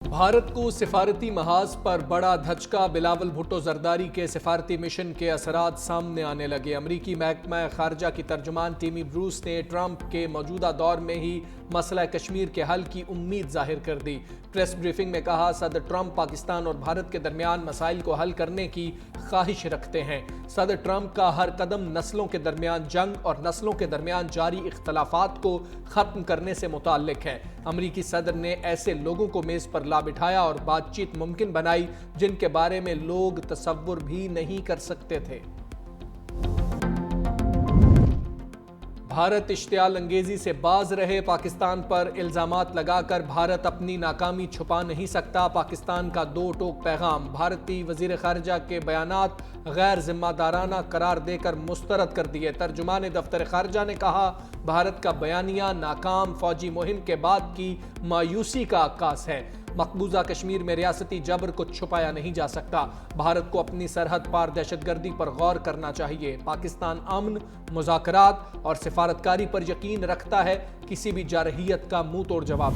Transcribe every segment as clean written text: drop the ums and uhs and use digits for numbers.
بھارت کو سفارتی محاذ پر بڑا دھچکا، بلاول بھٹو زرداری کے سفارتی مشن کے اثرات سامنے آنے لگے۔ امریکی محکمہ خارجہ کی ترجمان ٹیمی بروس نے ٹرمپ کے موجودہ دور میں ہی مسئلہ کشمیر کے حل کی امید ظاہر کر دی۔ پریس بریفنگ میں کہا، صدر ٹرمپ پاکستان اور بھارت کے درمیان مسائل کو حل کرنے کی خواہش رکھتے ہیں۔ صدر ٹرمپ کا ہر قدم نسلوں کے درمیان جنگ اور نسلوں کے درمیان جاری اختلافات کو ختم کرنے سے متعلق ہے۔ امریکی صدر نے ایسے لوگوں کو میز پر لا بٹھایا اور بات چیت ممکن بنائی جن کے بارے میں لوگ تصور بھی نہیں کر سکتے تھے۔ بھارت اشتعال انگیزی سے باز رہے، پاکستان پر الزامات لگا کر بھارت اپنی ناکامی چھپا نہیں سکتا۔ پاکستان کا دو ٹوک پیغام، بھارتی وزیر خارجہ کے بیانات غیر ذمہ دارانہ قرار دے کر مسترد کر دیے۔ ترجمان دفتر خارجہ نے کہا، بھارت کا بیانیہ ناکام فوجی مہم کے بعد کی مایوسی کا عکاس ہے۔ مقبوضہ کشمیر میں ریاستی جبر کو چھپایا نہیں جا سکتا۔ بھارت کو اپنی سرحد پار دہشت گردی پر غور کرنا چاہیے۔ پاکستان امن، مذاکرات اور سفارتکاری پر یقین رکھتا ہے، کسی بھی جارحیت کا منہ توڑ جواب۔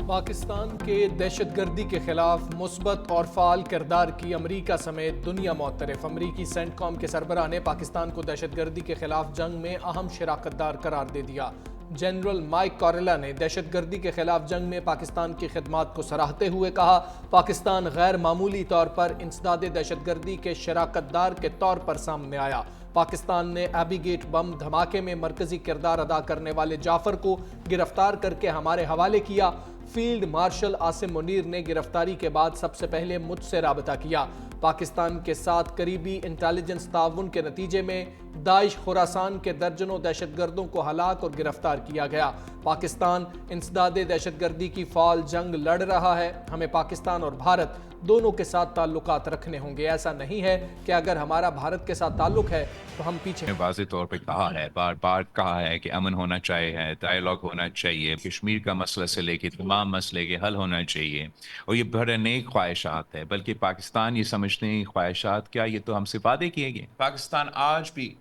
پاکستان کے دہشت گردی کے خلاف مثبت اور فعال کردار کی امریکہ سمیت دنیا معترف۔ امریکی سینٹ کام کے سربراہ نے پاکستان کو دہشت گردی کے خلاف جنگ میں اہم شراکت دار قرار دے دیا۔ جنرل مائک کاریلا نے دہشت گردی کے خلاف جنگ میں پاکستان کی خدمات کو سراہتے ہوئے کہا، پاکستان غیر معمولی طور پر انسداد دہشت گردی کے شراکت دار کے طور پر سامنے آیا۔ پاکستان نے ایبی گیٹ بم دھماکے میں مرکزی کردار ادا کرنے والے جعفر کو گرفتار کر کے ہمارے حوالے کیا۔ فیلڈ مارشل عاصم منیر نے گرفتاری کے بعد سب سے پہلے مجھ سے رابطہ کیا۔ پاکستان کے ساتھ قریبی انٹیلیجنس تعاون کے نتیجے میں داعش خراسان کے درجنوں دہشت گردوں کو ہلاک اور گرفتار کیا گیا۔ پاکستان انسداد دہشت گردی کی فعال جنگ لڑ رہا ہے۔ ہمیں پاکستان اور بھارت دونوں کے ساتھ تعلقات رکھنے ہوں گے۔ ایسا نہیں ہے کہ اگر ہمارا بھارت کے ساتھ تعلق ہے تو ہم پیچھے۔ واضح طور پہ کہا ہے، بار بار کہا ہے کہ امن ہونا چاہیے، ڈائیلاگ ہونا چاہیے، کشمیر کا مسئلہ سے لے کے تمام مسئلے کے حل ہونا چاہیے، اور یہ بڑے نیک خواہشات ہے، بلکہ پاکستان یہ سمجھتے ہیں خواہشات کیا، یہ تو ہم سے وعدے کیے گئے۔ پاکستان آج بھی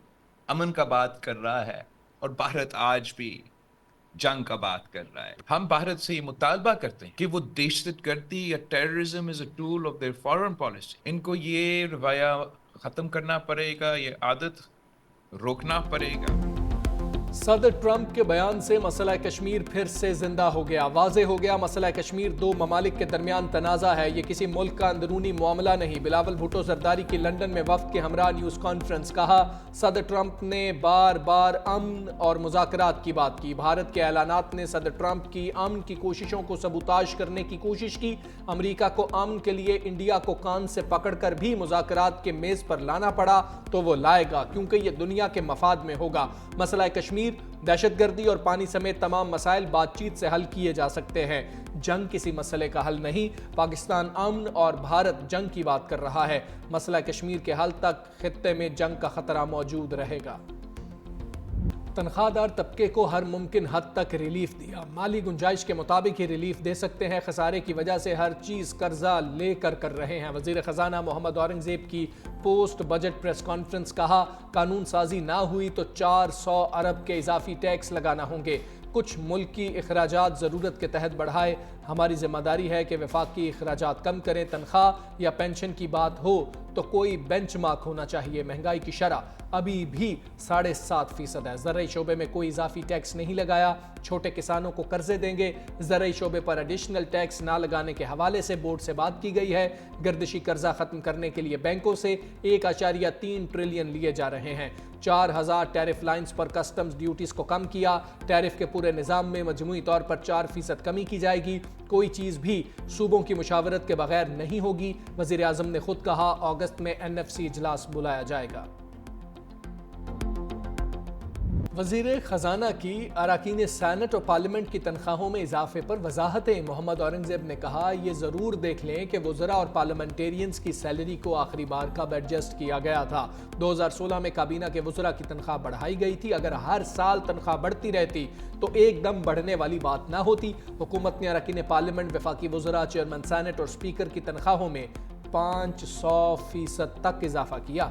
امن کا بات کر رہا ہے اور بھارت آج بھی جنگ کا بات کر رہا ہے۔ ہم بھارت سے یہ مطالبہ کرتے ہیں کہ وہ دہشت گردی یا terrorism is a tool of their foreign policy, ان کو یہ رویہ ختم کرنا پڑے گا، یہ عادت روکنا پڑے گا۔ صدر ٹرمپ کے بیان سے مسئلہ کشمیر پھر سے زندہ ہو گیا۔ واضح ہو گیا، مسئلہ کشمیر دو ممالک کے درمیان تنازع ہے، یہ کسی ملک کا اندرونی معاملہ نہیں۔ بلاول بھٹو زرداری کی لندن میں وفد کے ہمراہ نیوز کانفرنس، کہا، صدر ٹرمپ نے بار بار امن اور مذاکرات کی بات کی۔ بھارت کے اعلانات نے صدر ٹرمپ کی امن کی کوششوں کو سبوتاژ کرنے کی کوشش کی۔ امریکہ کو امن کے لیے انڈیا کو کان سے پکڑ کر بھی مذاکرات کے میز پر لانا پڑا تو وہ لائے گا، کیونکہ یہ دنیا کے مفاد میں ہوگا۔ مسئلہ کشمیر، دہشت گردی اور پانی سمیت تمام مسائل بات چیت سے حل کیے جا سکتے ہیں۔ جنگ کسی مسئلے کا حل نہیں۔ پاکستان امن اور بھارت جنگ کی بات کر رہا ہے۔ مسئلہ کشمیر کے حل تک خطے میں جنگ کا خطرہ موجود رہے گا۔ تنخواہ دار طبقے کو ہر ممکن حد تک ریلیف دیا۔ مالی گنجائش کے مطابق ہی ریلیف دے سکتے ہیں، خسارے کی وجہ سے ہر چیز قرضہ لے کر رہے ہیں۔ وزیر خزانہ محمد اورنگزیب کی پوسٹ بجٹ پریس کانفرنس، کہا، قانون سازی نہ ہوئی تو 400 ارب کے اضافی ٹیکس لگانا ہوں گے۔ کچھ ملکی اخراجات ضرورت کے تحت بڑھائے، ہماری ذمہ داری ہے کہ وفاقی اخراجات کم کریں۔ تنخواہ یا پینشن کی بات ہو تو کوئی بینچ مارک ہونا چاہیے۔ مہنگائی کی شرح ابھی بھی 7.5% ہے۔ زرعی شعبے میں کوئی اضافی ٹیکس نہیں لگایا۔ چھوٹے کسانوں کو قرضے دیں گے۔ زرعی شعبے پر ایڈیشنل ٹیکس نہ لگانے کے حوالے سے بورڈ سے بات کی گئی ہے۔ گردشی قرضہ ختم کرنے کے لیے بینکوں سے 1.3 ٹریلین لیے جا رہے ہیں۔ 4000 ٹیرف لائنز پر کسٹمز ڈیوٹیز کو کم کیا۔ ٹیرف کے پورے نظام میں مجموعی طور پر 4% کمی کی جائے گی۔ کوئی چیز بھی صوبوں کی مشاورت کے بغیر نہیں ہوگی۔ وزیر اعظم نے خود کہا، اگست میں NFC اجلاس بلایا جائے گا۔ وزیر خزانہ کی اراکین سینٹ اور پارلیمنٹ کی تنخواہوں میں اضافے پر وضاحتیں۔ محمد اورنگزیب نے کہا، یہ ضرور دیکھ لیں کہ وزراء اور پارلیمنٹیرینز کی سیلری کو آخری بار کب ایڈجسٹ کیا گیا تھا۔ 2016 میں کابینہ کے وزراء کی تنخواہ بڑھائی گئی تھی۔ اگر ہر سال تنخواہ بڑھتی رہتی تو ایک دم بڑھنے والی بات نہ ہوتی۔ حکومت نے اراکین پارلیمنٹ، وفاقی وزراء، چیئرمین سینٹ اور اسپیکر کی تنخواہوں میں 500% تک اضافہ کیا۔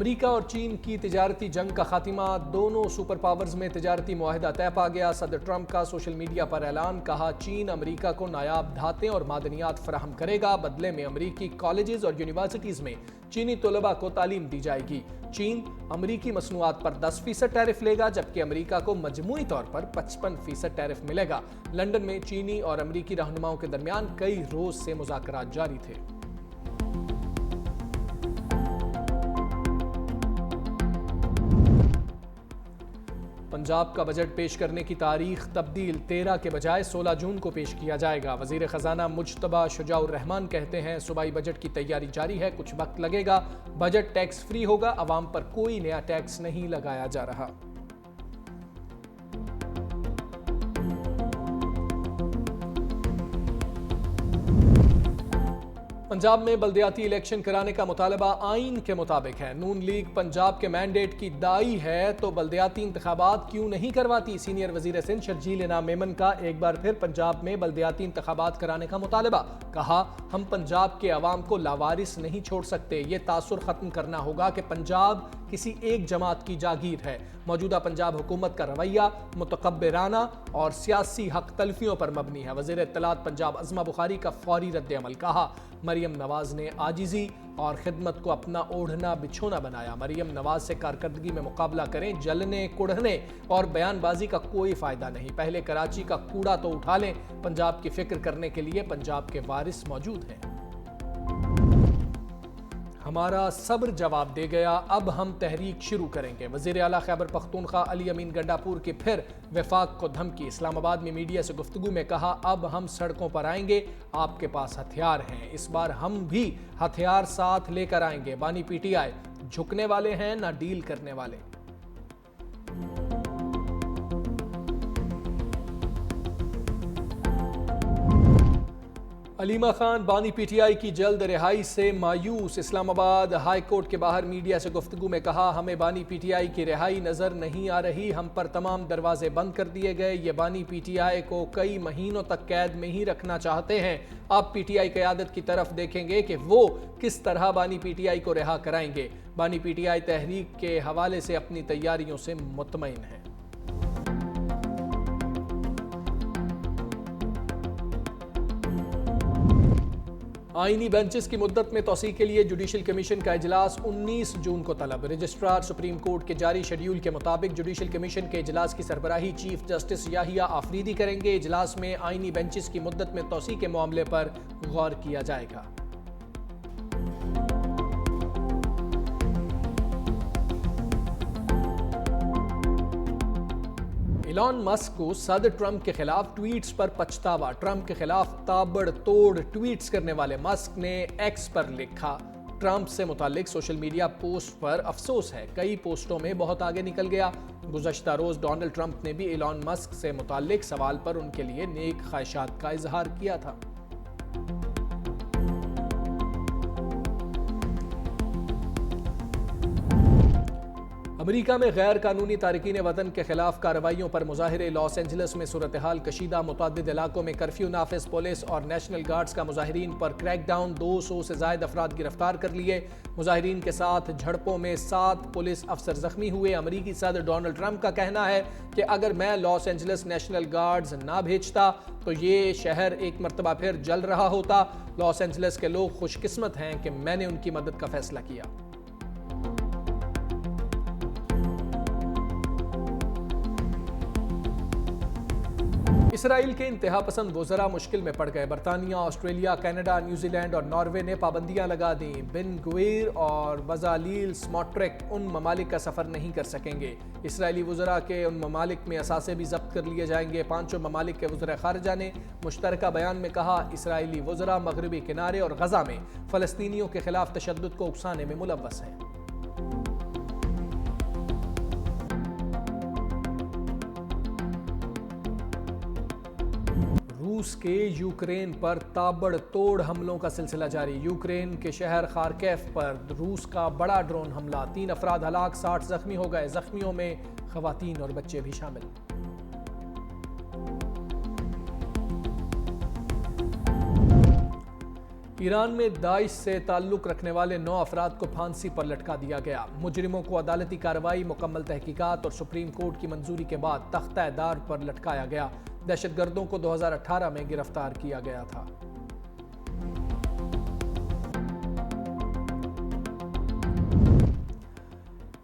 امریکہ اور چین کی تجارتی جنگ کا خاتمہ، دونوں سپر پاورز میں تجارتی معاہدہ طے پا گیا۔ صدر ٹرمپ کا سوشل میڈیا پر اعلان، کہا چین امریکہ کو نایاب دھاتیں اور معدنیات فراہم کرے گا، بدلے میں امریکی کالجز اور یونیورسٹیز میں چینی طلباء کو تعلیم دی جائے گی۔ چین امریکی مصنوعات پر 10% ٹیرف لے گا، جبکہ امریکہ کو مجموعی طور پر 55% ٹیرف ملے گا۔ لندن میں چینی اور امریکی رہنماؤں کے درمیان کئی روز سے مذاکرات جاری تھے۔ پنجاب کا بجٹ پیش کرنے کی تاریخ تبدیل، 13 کے بجائے 16 جون کو پیش کیا جائے گا۔ وزیر خزانہ مجتبیٰ شجاع الرحمان کہتے ہیں صوبائی بجٹ کی تیاری جاری ہے، کچھ وقت لگے گا۔ بجٹ ٹیکس فری ہوگا، عوام پر کوئی نیا ٹیکس نہیں لگایا جا رہا۔ پنجاب میں بلدیاتی الیکشن کرانے کا مطالبہ آئین کے مطابق ہے۔ نون لیگ پنجاب کے مینڈیٹ کی داعی ہے تو بلدیاتی انتخابات کیوں نہیں کرواتی؟ سینئر وزیر سندھ شرجیل انعام میمن کا ایک بار پھر پنجاب میں بلدیاتی انتخابات کرانے کا مطالبہ، کہا ہم پنجاب کے عوام کو لاوارث نہیں چھوڑ سکتے، یہ تاثر ختم کرنا ہوگا کہ پنجاب کسی ایک جماعت کی جاگیر ہے۔ موجودہ پنجاب حکومت کا رویہ متکبرانہ اور سیاسی حق تلفیوں پر مبنی ہے۔ وزیر اطلاعات پنجاب عظمہ بخاری کا فوری رد عمل، کہا مریم نواز نے عاجزی اور خدمت کو اپنا اوڑھنا بچھونا بنایا۔ مریم نواز سے کارکردگی میں مقابلہ کریں، جلنے کڑھنے اور بیان بازی کا کوئی فائدہ نہیں۔ پہلے کراچی کا کوڑا تو اٹھا لیں، پنجاب کی فکر کرنے کے لیے پنجاب کے وارث موجود ہیں۔ ہمارا صبر جواب دے گیا، اب ہم تحریک شروع کریں گے۔ وزیر اعلیٰ خیبر پختونخوا علی امین گنڈاپور کی پھر وفاق کو دھمکی، اسلام آباد میں میڈیا سے گفتگو میں کہا اب ہم سڑکوں پر آئیں گے، آپ کے پاس ہتھیار ہیں، اس بار ہم بھی ہتھیار ساتھ لے کر آئیں گے۔ بانی پی ٹی آئی جھکنے والے ہیں نہ ڈیل کرنے والے۔ علیمہ خان بانی پی ٹی آئی کی جلد رہائی سے مایوس، اسلام آباد ہائی کورٹ کے باہر میڈیا سے گفتگو میں کہا ہمیں بانی پی ٹی آئی کی رہائی نظر نہیں آ رہی، ہم پر تمام دروازے بند کر دیے گئے، یہ بانی پی ٹی آئی کو کئی مہینوں تک قید میں ہی رکھنا چاہتے ہیں۔ آپ پی ٹی آئی قیادت کی طرف دیکھیں گے کہ وہ کس طرح بانی پی ٹی آئی کو رہا کرائیں گے۔ بانی پی ٹی آئی تحریک کے حوالے سے اپنی تیاریوں سے مطمئن ہے۔ آئینی بینچز کی مدت میں توسیع کے لیے جوڈیشل کمیشن کا اجلاس 19 جون کو طلب، رجسٹرار سپریم کورٹ کے جاری شیڈیول کے مطابق جوڈیشل کمیشن کے اجلاس کی سربراہی چیف جسٹس یاہیا آفریدی کریں گے۔ اجلاس میں آئینی بینچز کی مدت میں توسیع کے معاملے پر غور کیا جائے گا۔ ایلان مسک کو صدر ٹرمپ کے خلاف ٹویٹس پر پچھتاوا، ٹرمپ کے خلاف تابڑ توڑ ٹویٹس کرنے والے مسک نے ایکس پر لکھا ٹرمپ سے متعلق سوشل میڈیا پوسٹ پر افسوس ہے، کئی پوسٹوں میں بہت آگے نکل گیا۔ گزشتہ روز ڈونلڈ ٹرمپ نے بھی ایلان مسک سے متعلق سوال پر ان کے لیے نیک خواہشات کا اظہار کیا تھا۔ امریکہ میں غیر قانونی تارکین وطن کے خلاف کارروائیوں پر مظاہرے، لاس اینجلس میں صورتحال کشیدہ، متعدد علاقوں میں کرفیو نافذ، پولیس اور نیشنل گارڈز کا مظاہرین پر کریک ڈاؤن، 200 سے زائد افراد گرفتار کر لیے۔ مظاہرین کے ساتھ جھڑپوں میں 7 پولیس افسر زخمی ہوئے۔ امریکی صدر ڈونلڈ ٹرمپ کا کہنا ہے کہ اگر میں لاس اینجلس نیشنل گارڈز نہ بھیجتا تو یہ شہر ایک مرتبہ پھر جل رہا ہوتا۔ لاس اینجلس کے لوگ خوش قسمت ہیں کہ میں نے ان کی مدد کا فیصلہ کیا۔ اسرائیل کے انتہا پسند وزراء مشکل میں پڑ گئے، برطانیہ، آسٹریلیا، کینیڈا، نیوزی لینڈ اور ناروے نے پابندیاں لگا دیں۔ بن گویر اور بزالیل سموٹرک ان ممالک کا سفر نہیں کر سکیں گے۔ اسرائیلی وزراء کے ان ممالک میں اثاثے بھی ضبط کر لیے جائیں گے۔ 5 ممالک کے وزراء خارجہ نے مشترکہ بیان میں کہا اسرائیلی وزراء مغربی کنارے اور غزہ میں فلسطینیوں کے خلاف تشدد کو اکسانے میں ملوث ہیں۔ روس کے یوکرین پر تابڑ توڑ حملوں کا سلسلہ جاری، یوکرین کے شہر خارکیف پر روس کا بڑا ڈرون حملہ، 3 افراد ہلاک، 60 زخمی ہو گئے، زخمیوں میں خواتین اور بچے بھی شامل۔ ایران میں داعش سے تعلق رکھنے والے 9 افراد کو پھانسی پر لٹکا دیا گیا۔ مجرموں کو عدالتی کارروائی، مکمل تحقیقات اور سپریم کورٹ کی منظوری کے بعد تختہ دار پر لٹکایا گیا۔ دہشت گردوں کو 2018 میں گرفتار کیا گیا تھا۔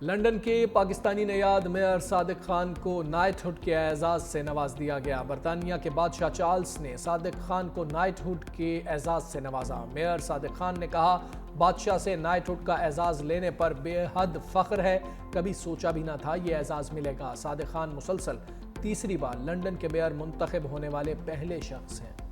لندن کے پاکستانی نیاد میئر صادق خان کو نائٹ ہوڈ کے اعزاز سے نواز دیا گیا۔ برطانیہ کے بادشاہ چارلس نے صادق خان کو نائٹ ہوڈ کے اعزاز سے نوازا۔ میئر صادق خان نے کہا، بادشاہ سے نائٹ ہوڈ کا اعزاز لینے پر بے حد فخر ہے، کبھی سوچا بھی نہ تھا یہ اعزاز ملے گا۔ صادق خان مسلسل تیسری بار لندن کے میئر منتخب ہونے والے پہلے شخص ہیں۔